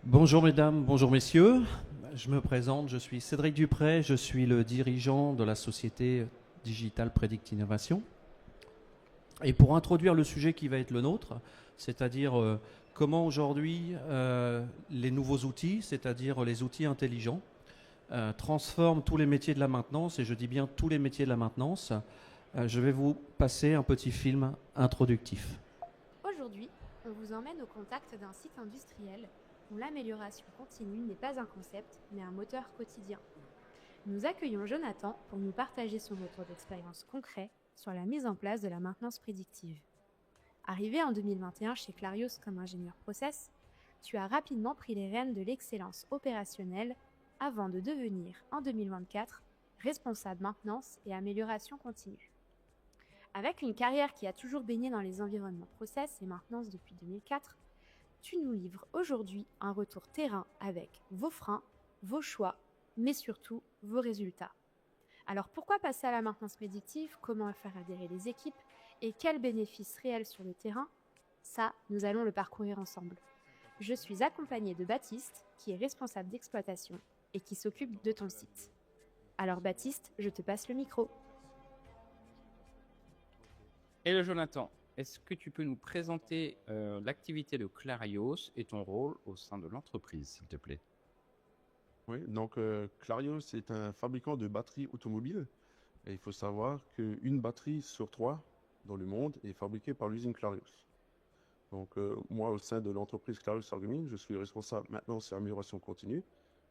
Bonjour mesdames, bonjour messieurs. Je me présente, je suis Cédric Dupré, je suis le dirigeant de la société Digital Predict Innovation. Et pour introduire le sujet qui va être le nôtre, c'est-à-dire comment aujourd'hui les nouveaux outils, c'est-à-dire les outils intelligents, transforment tous les métiers de la maintenance, et je dis bien tous les métiers de la maintenance, je vais vous passer un petit film introductif. Aujourd'hui, on vous emmène au contact d'un site industriel où l'amélioration continue n'est pas un concept, mais un moteur quotidien. Nous accueillons Jonathan pour nous partager son retour d'expérience concret sur la mise en place de la maintenance prédictive. Arrivé en 2021 chez Clarios comme ingénieur process, tu as rapidement pris les rênes de l'excellence opérationnelle avant de devenir, en 2024, responsable maintenance et amélioration continue. Avec une carrière qui a toujours baigné dans les environnements process et maintenance depuis 2004, tu nous livres aujourd'hui un retour terrain avec vos freins, vos choix, mais surtout vos résultats. Alors pourquoi passer à la maintenance prédictive? Comment faire adhérer les équipes? Et quels bénéfices réels sur le terrain? Ça, nous allons le parcourir ensemble. Je suis accompagnée de Baptiste, qui est responsable d'exploitation et qui s'occupe de ton site. Alors Baptiste, je te passe le micro. Hello Jonathan, est-ce que tu peux nous présenter l'activité de Clarios et ton rôle au sein de l'entreprise, s'il te plaît? Oui, donc Clarios est un fabricant de batteries automobiles. Et il faut savoir qu'une batterie sur trois dans le monde est fabriquée par l'usine Clarios. Donc moi, au sein de l'entreprise Clarios Argumine, je suis responsable maintenance et amélioration continue.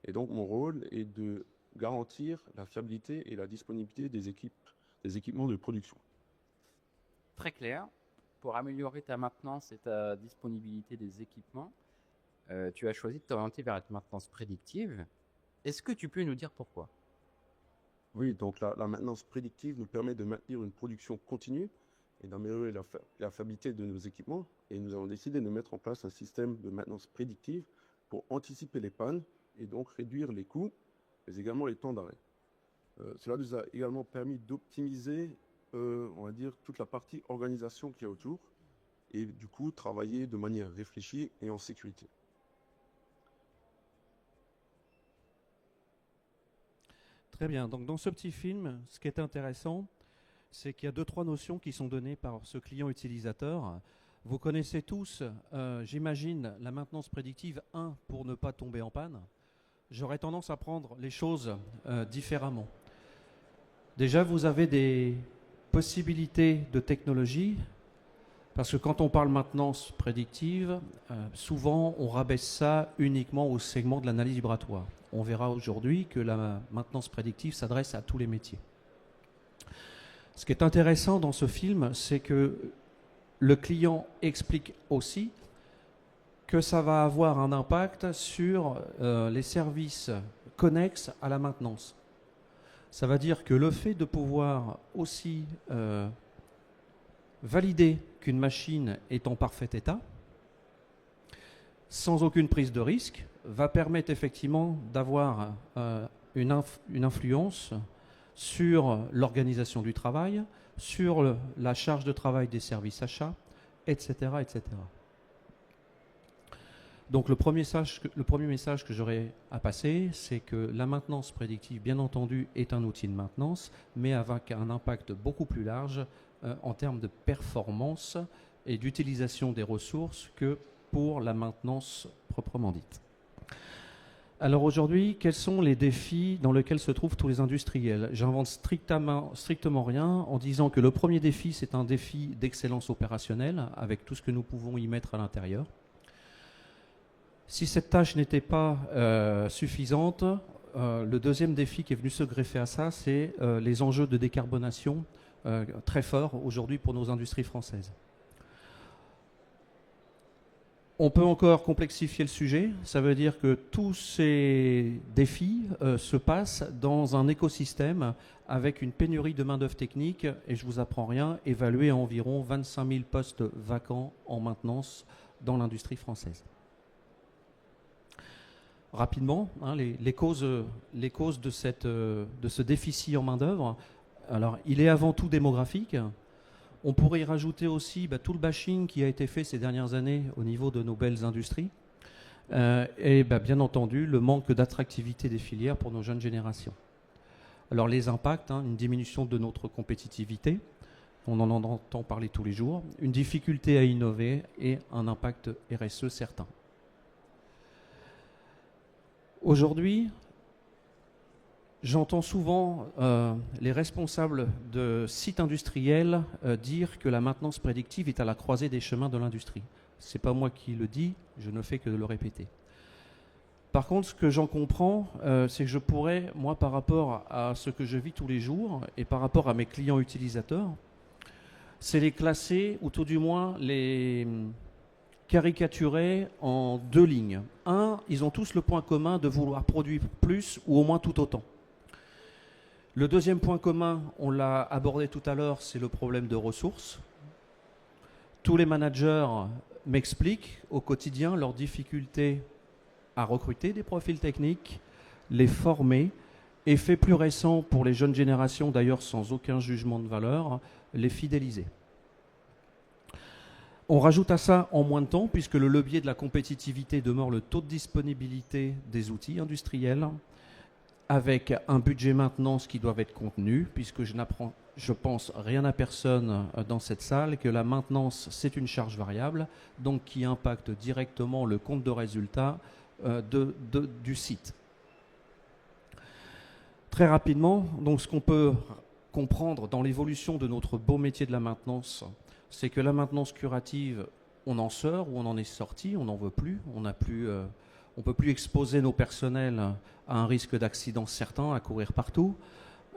Et donc mon rôle est de garantir la fiabilité et la disponibilité des équipements de production. Très clair. Pour améliorer ta maintenance et ta disponibilité des équipements, tu as choisi de t'orienter vers la maintenance prédictive. Est-ce que tu peux nous dire pourquoi? Oui, donc la maintenance prédictive nous permet de maintenir une production continue et d'améliorer la fiabilité de nos équipements. Et nous avons décidé de mettre en place un système de maintenance prédictive pour anticiper les pannes et donc réduire les coûts, mais également les temps d'arrêt. Cela nous a également permis d'optimiser, on va dire, toute la partie organisation qu'il y a autour et du coup travailler de manière réfléchie et en sécurité. Très bien, donc dans ce petit film, ce qui est intéressant, c'est qu'il y a deux, trois notions qui sont données par ce client utilisateur. Vous connaissez tous, j'imagine, la maintenance prédictive, pour ne pas tomber en panne. J'aurais tendance à prendre les choses différemment. Déjà, vous avez des possibilités de technologie, parce que quand on parle maintenance prédictive, souvent on rabaisse ça uniquement au segment de l'analyse vibratoire. On verra aujourd'hui que la maintenance prédictive s'adresse à tous les métiers. Ce qui est intéressant dans ce film, c'est que le client explique aussi que ça va avoir un impact sur les services connexes à la maintenance. Ça va dire que le fait de pouvoir aussi valider qu'une machine est en parfait état, sans aucune prise de risque, va permettre effectivement d'avoir une influence sur l'organisation du travail, sur la charge de travail des services achats, etc., etc. Donc le premier message que j'aurais à passer, c'est que la maintenance prédictive, bien entendu, est un outil de maintenance, mais avec un impact beaucoup plus large en termes de performance et d'utilisation des ressources que pour la maintenance proprement dite. Alors aujourd'hui, quels sont les défis dans lesquels se trouvent tous les industriels? J'invente strictement rien en disant que le premier défi, c'est un défi d'excellence opérationnelle, avec tout ce que nous pouvons y mettre à l'intérieur. Si cette tâche n'était pas suffisante, le deuxième défi qui est venu se greffer à ça, c'est les enjeux de décarbonation très forts aujourd'hui pour nos industries françaises. On peut encore complexifier le sujet, ça veut dire que tous ces défis se passent dans un écosystème avec une pénurie de main-d'œuvre technique, et je vous apprends rien, évalué à environ 25 000 postes vacants en maintenance dans l'industrie française. Rapidement, les causes de ce déficit en main-d'œuvre. Alors, il est avant tout démographique. On pourrait y rajouter aussi tout le bashing qui a été fait ces dernières années au niveau de nos belles industries. et bien entendu le manque d'attractivité des filières pour nos jeunes générations. Alors les impacts, une diminution de notre compétitivité, on en entend parler tous les jours, une difficulté à innover et un impact RSE certain. Aujourd'hui, j'entends souvent les responsables de sites industriels dire que la maintenance prédictive est à la croisée des chemins de l'industrie. Ce n'est pas moi qui le dis, je ne fais que de le répéter. Par contre, ce que j'en comprends, c'est que je pourrais, moi, par rapport à ce que je vis tous les jours et par rapport à mes clients utilisateurs, c'est les classer, ou tout du moins les caricaturer en deux lignes. Un, ils ont tous le point commun de vouloir produire plus ou au moins tout autant. Le deuxième point commun, on l'a abordé tout à l'heure, c'est le problème de ressources. Tous les managers m'expliquent au quotidien leurs difficultés à recruter des profils techniques, les former, et fait plus récent pour les jeunes générations, d'ailleurs sans aucun jugement de valeur, les fidéliser. On rajoute à ça en moins de temps, puisque le levier de la compétitivité demeure le taux de disponibilité des outils industriels, avec un budget maintenance qui doit être contenu, puisque je n'apprends, je pense, rien à personne dans cette salle, que la maintenance, c'est une charge variable, donc qui impacte directement le compte de résultat du site. Très rapidement, donc ce qu'on peut comprendre dans l'évolution de notre beau métier de la maintenance, c'est que la maintenance curative, on en sort ou on en est sorti, on n'en veut plus, on ne peut plus exposer nos personnels à un risque d'accident certain, à courir partout.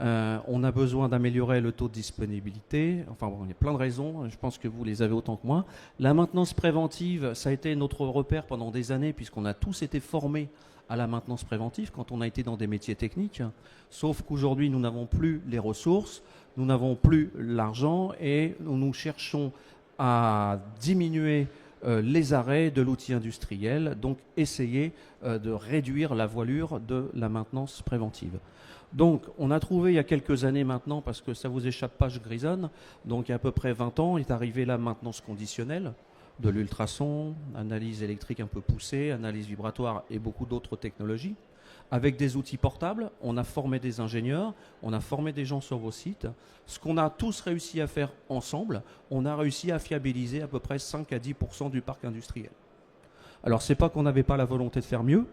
On a besoin d'améliorer le taux de disponibilité. Enfin, bon, il y a plein de raisons, je pense que vous les avez autant que moi. La maintenance préventive, ça a été notre repère pendant des années, puisqu'on a tous été formés à la maintenance préventive quand on a été dans des métiers techniques. Sauf qu'aujourd'hui, nous n'avons plus les ressources, nous n'avons plus l'argent et nous cherchons à diminuer les arrêts de l'outil industriel, donc essayer de réduire la voilure de la maintenance préventive. Donc, on a trouvé il y a quelques années maintenant, parce que ça vous échappe pas, je grisonne, donc il y a à peu près 20 ans, est arrivée la maintenance conditionnelle, de l'ultrason, analyse électrique un peu poussée, analyse vibratoire et beaucoup d'autres technologies. Avec des outils portables, on a formé des ingénieurs, on a formé des gens sur vos sites. Ce qu'on a tous réussi à faire ensemble, on a réussi à fiabiliser à peu près 5 à 10% du parc industriel. Alors, c'est pas qu'on n'avait pas la volonté de faire mieux,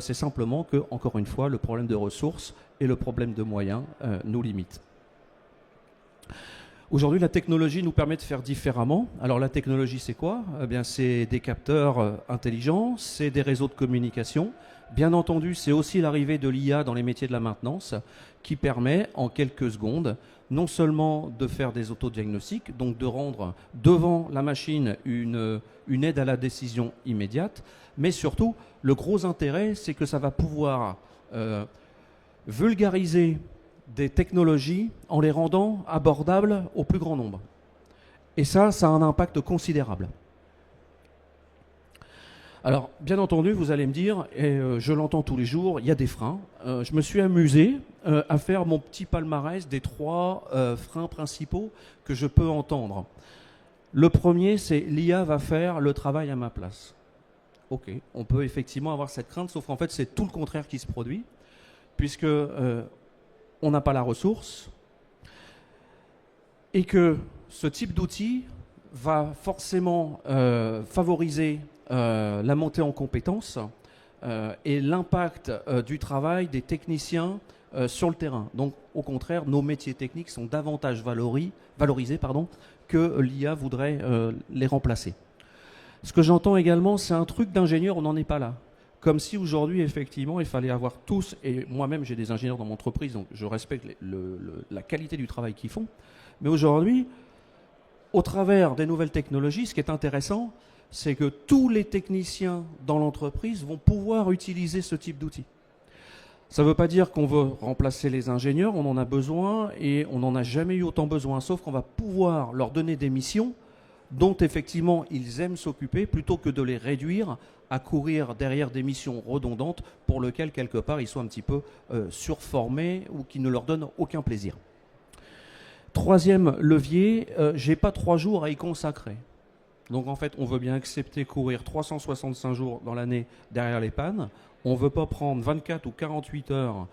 c'est simplement que, encore une fois, le problème de ressources et le problème de moyens nous limitent. Aujourd'hui, la technologie nous permet de faire différemment. Alors, la technologie, c'est quoi ? Eh bien, c'est des capteurs intelligents, c'est des réseaux de communication. Bien entendu, c'est aussi l'arrivée de l'IA dans les métiers de la maintenance qui permet, en quelques secondes, non seulement de faire des autodiagnostics, donc de rendre devant la machine une aide à la décision immédiate, mais surtout, le gros intérêt, c'est que ça va pouvoir vulgariser des technologies en les rendant abordables au plus grand nombre. Et ça a un impact considérable. Alors, bien entendu, vous allez me dire, et je l'entends tous les jours, il y a des freins. Je me suis amusé à faire mon petit palmarès des 3 freins principaux que je peux entendre. Le premier, c'est l'IA va faire le travail à ma place. Ok, on peut effectivement avoir cette crainte, sauf qu'en fait, c'est tout le contraire qui se produit, puisque on n'a pas la ressource, et que ce type d'outil va forcément favoriser la montée en compétences et l'impact du travail des techniciens sur le terrain. Donc, au contraire, nos métiers techniques sont davantage valorisés que l'IA voudrait les remplacer. Ce que j'entends également, c'est un truc d'ingénieur, on n'en est pas là. Comme si aujourd'hui, effectivement, il fallait avoir tous, et moi-même j'ai des ingénieurs dans mon entreprise, donc je respecte la qualité du travail qu'ils font, mais aujourd'hui, au travers des nouvelles technologies, ce qui est intéressant, c'est que tous les techniciens dans l'entreprise vont pouvoir utiliser ce type d'outils. Ça ne veut pas dire qu'on veut remplacer les ingénieurs, on en a besoin et on n'en a jamais eu autant besoin, sauf qu'on va pouvoir leur donner des missions dont effectivement ils aiment s'occuper plutôt que de les réduire à courir derrière des missions redondantes pour lesquelles quelque part ils sont un petit peu surformés ou qui ne leur donnent aucun plaisir. Troisième levier, j'ai pas 3 jours à y consacrer. Donc en fait, on veut bien accepter courir 365 jours dans l'année derrière les pannes. On ne veut pas prendre 24 ou 48 heures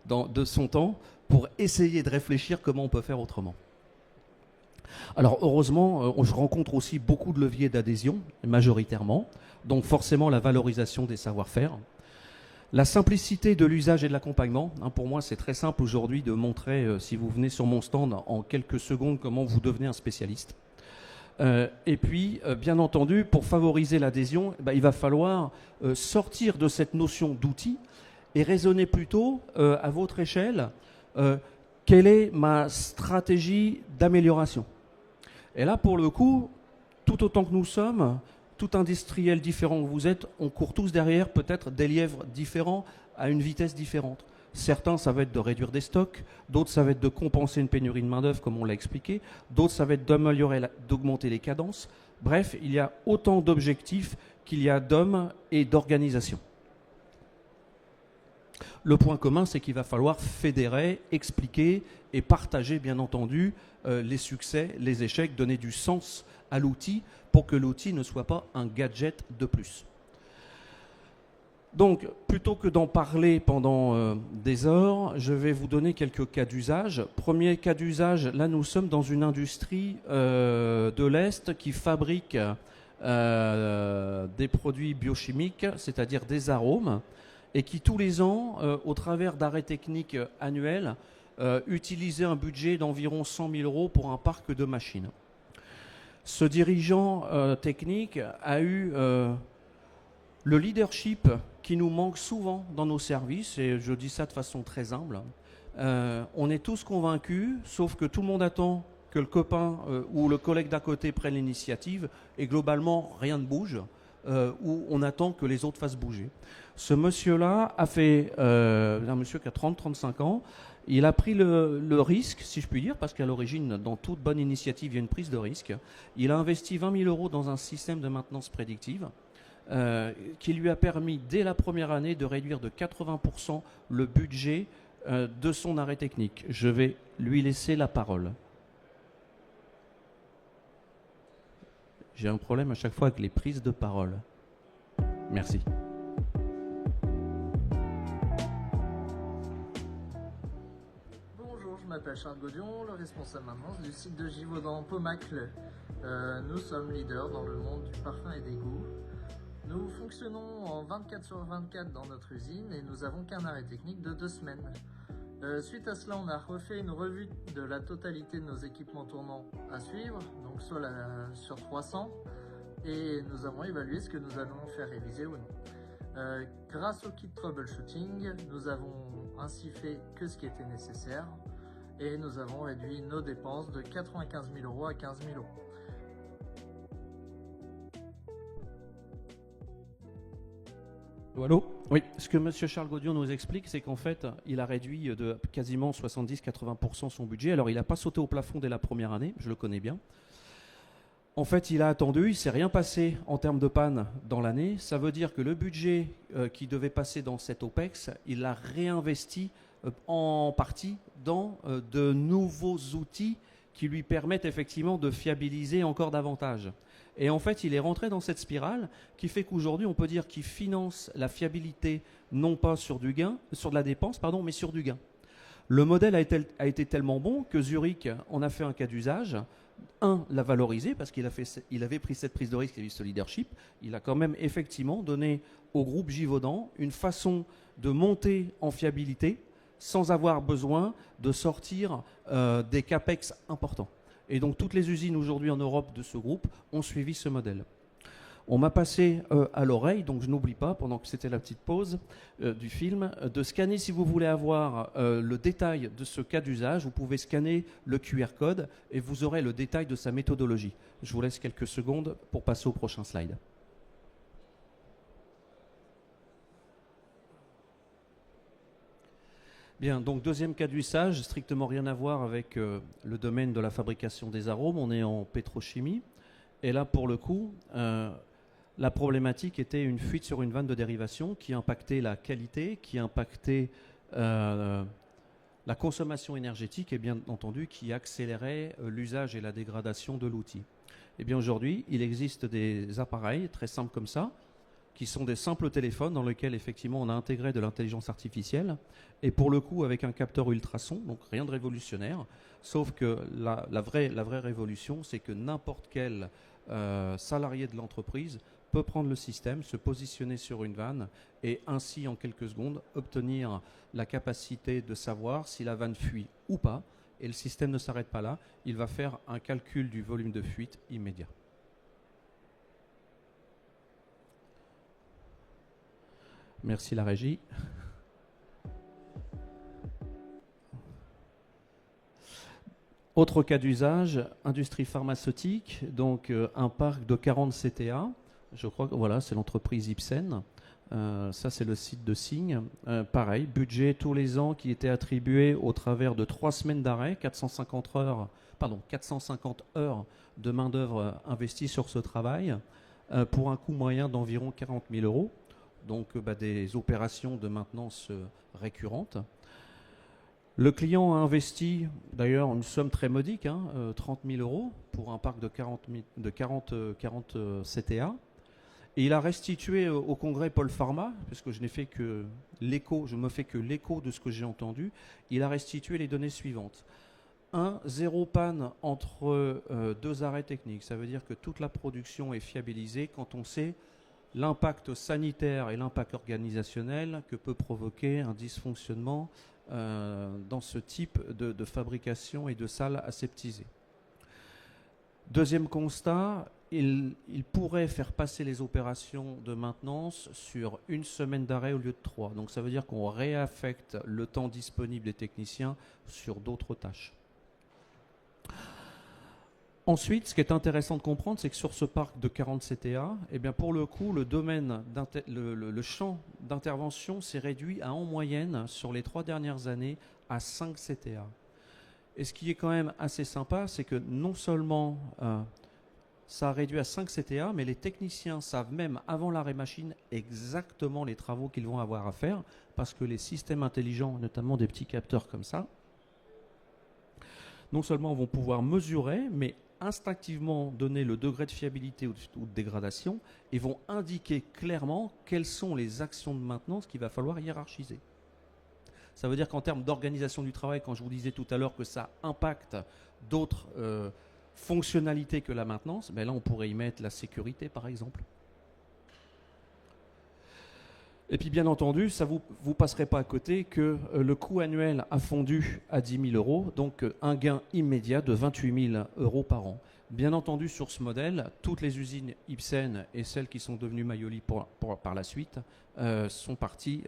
de son temps pour essayer de réfléchir comment on peut faire autrement. Alors heureusement, je rencontre aussi beaucoup de leviers d'adhésion, majoritairement. Donc forcément la valorisation des savoir-faire. La simplicité de l'usage et de l'accompagnement. Pour moi, c'est très simple aujourd'hui de montrer, si vous venez sur mon stand, en quelques secondes, comment vous devenez un spécialiste. Et puis, bien entendu, pour favoriser l'adhésion, il va falloir sortir de cette notion d'outil et raisonner plutôt à votre échelle, quelle est ma stratégie d'amélioration. Et là, pour le coup, tout autant que nous sommes, tout industriel différent que vous êtes, on court tous derrière peut-être des lièvres différents à une vitesse différente. Certains, ça va être de réduire des stocks, d'autres, ça va être de compenser une pénurie de main-d'œuvre, comme on l'a expliqué, d'autres, ça va être d'augmenter les cadences. Bref, il y a autant d'objectifs qu'il y a d'hommes et d'organisations. Le point commun, c'est qu'il va falloir fédérer, expliquer et partager, bien entendu, les succès, les échecs, donner du sens à l'outil pour que l'outil ne soit pas un gadget de plus. Donc, plutôt que d'en parler pendant des heures, je vais vous donner quelques cas d'usage. Premier cas d'usage, là nous sommes dans une industrie de l'Est qui fabrique des produits biochimiques, c'est-à-dire des arômes, et qui tous les ans, au travers d'arrêts techniques annuels, utilisait un budget d'environ 100 000 € pour un parc de machines. Ce dirigeant technique a eu le leadership qui nous manque souvent dans nos services, et je dis ça de façon très humble. On est tous convaincus, sauf que tout le monde attend que le copain ou le collègue d'à côté prenne l'initiative, et globalement, rien ne bouge, ou on attend que les autres fassent bouger. Ce monsieur-là a fait, un monsieur qui a 30-35 ans, il a pris le risque, si je puis dire, parce qu'à l'origine, dans toute bonne initiative, il y a une prise de risque. Il a investi 20 000 € dans un système de maintenance prédictive, qui lui a permis, dès la première année, de réduire de 80% le budget de son arrêt technique. Je vais lui laisser la parole. J'ai un problème à chaque fois avec les prises de parole. Merci. Bonjour, je m'appelle Charles Gaudion, le responsable maintenance du site de Givaudan Paumacle. Nous sommes leaders dans le monde du parfum et des goûts. Nous fonctionnons en 24/24 dans notre usine et nous avons qu'un arrêt technique de 2 semaines. Suite à cela, on a refait une revue de la totalité de nos équipements tournants à suivre, donc soit sur 300, et nous avons évalué ce que nous allons faire réviser ou non. Grâce au kit troubleshooting, nous avons ainsi fait que ce qui était nécessaire et nous avons réduit nos dépenses de 95 000 € à 15 000 €. Allô ? Oui, ce que M. Charles Gaudion nous explique, c'est qu'en fait, il a réduit de quasiment 70-80% son budget. Alors, il n'a pas sauté au plafond dès la première année, je le connais bien. En fait, il a attendu, il ne s'est rien passé en termes de panne dans l'année. Ça veut dire que le budget qui devait passer dans cet OPEX, il l'a réinvesti en partie dans de nouveaux outils qui lui permettent effectivement de fiabiliser encore davantage. Et en fait, il est rentré dans cette spirale qui fait qu'aujourd'hui, on peut dire qu'il finance la fiabilité non pas sur du gain, sur de la dépense, pardon, mais sur du gain. Le modèle a été tellement bon que Zurich en a fait un cas d'usage. L'a valorisé parce qu'il avait pris cette prise de risque et ce leadership. Il a quand même effectivement donné au groupe Givaudan une façon de monter en fiabilité sans avoir besoin de sortir des capex importants. Et donc toutes les usines aujourd'hui en Europe de ce groupe ont suivi ce modèle. On m'a passé à l'oreille, donc je n'oublie pas, pendant que c'était la petite pause du film, de scanner, si vous voulez avoir le détail de ce cas d'usage, vous pouvez scanner le QR code et vous aurez le détail de sa méthodologie. Je vous laisse quelques secondes pour passer au prochain slide. Bien, donc deuxième cas d'usage, strictement rien à voir avec le domaine de la fabrication des arômes, on est en pétrochimie. Et là, pour le coup, la problématique était une fuite sur une vanne de dérivation qui impactait la qualité, qui impactait la consommation énergétique et bien entendu qui accélérait l'usage et la dégradation de l'outil. Eh bien aujourd'hui, il existe des appareils très simples comme ça, qui sont des simples téléphones dans lesquels effectivement on a intégré de l'intelligence artificielle, et pour le coup avec un capteur ultrason, donc rien de révolutionnaire, sauf que la vraie révolution, c'est que n'importe quel salarié de l'entreprise peut prendre le système, se positionner sur une vanne et ainsi en quelques secondes obtenir la capacité de savoir si la vanne fuit ou pas, et le système ne s'arrête pas là, il va faire un calcul du volume de fuite immédiat. Merci la régie. Autre cas d'usage, industrie pharmaceutique, donc un parc de 40 CTA. Je crois que voilà, c'est l'entreprise Ipsen. Ça, c'est le site de Signe. Pareil, budget tous les ans qui était attribué au travers de 3 semaines d'arrêt, 450 heures de main-d'œuvre investie sur ce travail, pour un coût moyen d'environ 40 000 euros. Donc des opérations de maintenance récurrentes. Le client a investi d'ailleurs une somme très modique, 30 000 euros pour un parc de 40 CTA. Et il a restitué au congrès Paul Pharma, parce que je me fais que l'écho de ce que j'ai entendu, il a restitué les données suivantes. 0 panne entre 2 arrêts techniques. Ça veut dire que toute la production est fiabilisée quand on sait l'impact sanitaire et l'impact organisationnel que peut provoquer un dysfonctionnement dans ce type de fabrication et de salle aseptisée. Deuxième constat, il pourrait faire passer les opérations de maintenance sur 1 semaine d'arrêt au lieu de 3. Donc ça veut dire qu'on réaffecte le temps disponible des techniciens sur d'autres tâches. Ensuite, ce qui est intéressant de comprendre, c'est que sur ce parc de 40 CTA, eh bien pour le coup, le champ d'intervention s'est réduit à en moyenne, sur les 3 dernières années, à 5 CTA. Et ce qui est quand même assez sympa, c'est que non seulement ça a réduit à 5 CTA, mais les techniciens savent même, avant l'arrêt machine, exactement les travaux qu'ils vont avoir à faire, parce que les systèmes intelligents, notamment des petits capteurs comme ça, non seulement vont pouvoir mesurer, mais instinctivement donner le degré de fiabilité ou de dégradation et vont indiquer clairement quelles sont les actions de maintenance qu'il va falloir hiérarchiser. Ça veut dire qu'en termes d'organisation du travail, quand je vous disais tout à l'heure que ça impacte d'autres fonctionnalités que la maintenance, ben là on pourrait y mettre la sécurité par exemple. Et puis bien entendu, ça vous passerez pas à côté que le coût annuel a fondu à 10 000 euros, donc un gain immédiat de 28 000 euros par an. Bien entendu, sur ce modèle, toutes les usines Ipsen et celles qui sont devenues Mayoli par la suite sont parties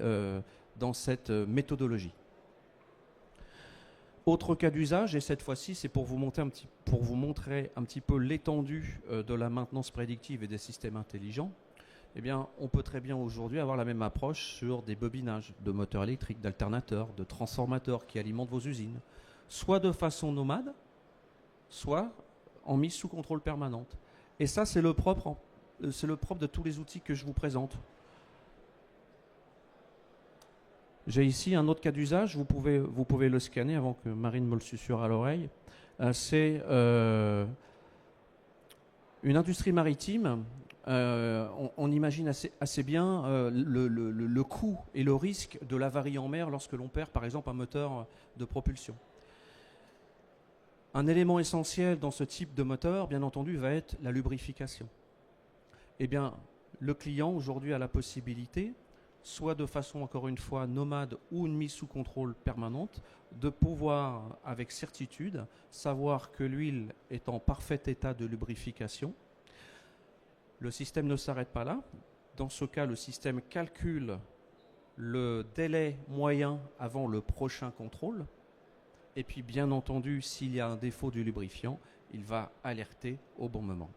dans cette méthodologie. Autre cas d'usage, et cette fois-ci, c'est pour vous montrer un petit peu l'étendue de la maintenance prédictive et des systèmes intelligents. Eh bien, on peut très bien aujourd'hui avoir la même approche sur des bobinages de moteurs électriques, d'alternateurs, de transformateurs qui alimentent vos usines, soit de façon nomade, soit en mise sous contrôle permanente. Et ça, c'est le propre de tous les outils que je vous présente. J'ai ici un autre cas d'usage, vous pouvez le scanner avant que Marine me le susurre à l'oreille. C'est une industrie maritime. On imagine assez bien le coût et le risque de l'avarie en mer lorsque l'on perd par exemple un moteur de propulsion. Un élément essentiel dans ce type de moteur, bien entendu, va être la lubrification. Eh bien, le client aujourd'hui a la possibilité, soit de façon encore une fois nomade ou une mise sous contrôle permanente, de pouvoir avec certitude savoir que l'huile est en parfait état de lubrification. Le système ne s'arrête pas là. Dans ce cas, le système calcule le délai moyen avant le prochain contrôle. Et puis, bien entendu, s'il y a un défaut du lubrifiant, il va alerter au bon moment.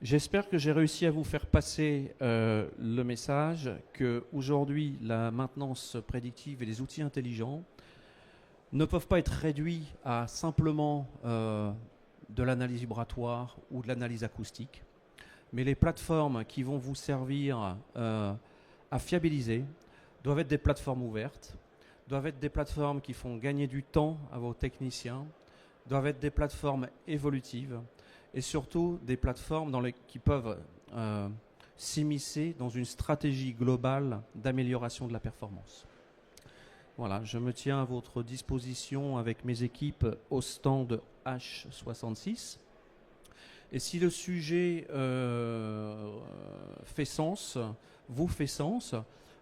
J'espère que j'ai réussi à vous faire passer le message qu'aujourd'hui, la maintenance prédictive et les outils intelligents ne peuvent pas être réduits à simplement de l'analyse vibratoire ou de l'analyse acoustique, mais les plateformes qui vont vous servir à fiabiliser doivent être des plateformes ouvertes, doivent être des plateformes qui font gagner du temps à vos techniciens, doivent être des plateformes évolutives et surtout des plateformes qui peuvent s'immiscer dans une stratégie globale d'amélioration de la performance. Voilà, je me tiens à votre disposition avec mes équipes au stand H66. Et si le sujet fait sens, vous fait sens,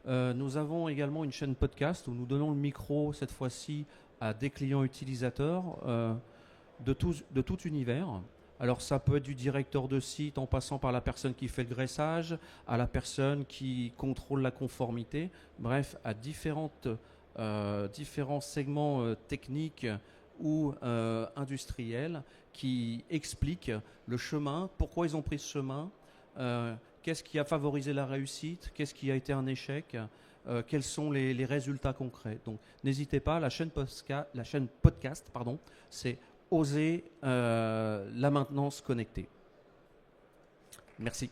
nous avons également une chaîne podcast où nous donnons le micro cette fois-ci à des clients utilisateurs de tout univers. Alors ça peut être du directeur de site en passant par la personne qui fait le graissage, à la personne qui contrôle la conformité, bref, à différents segments techniques ou industriels qui expliquent le chemin, pourquoi ils ont pris ce chemin, qu'est-ce qui a favorisé la réussite, qu'est-ce qui a été un échec, quels sont les résultats concrets. Donc n'hésitez pas, la chaîne podcast, c'est Oser la maintenance connectée. Merci.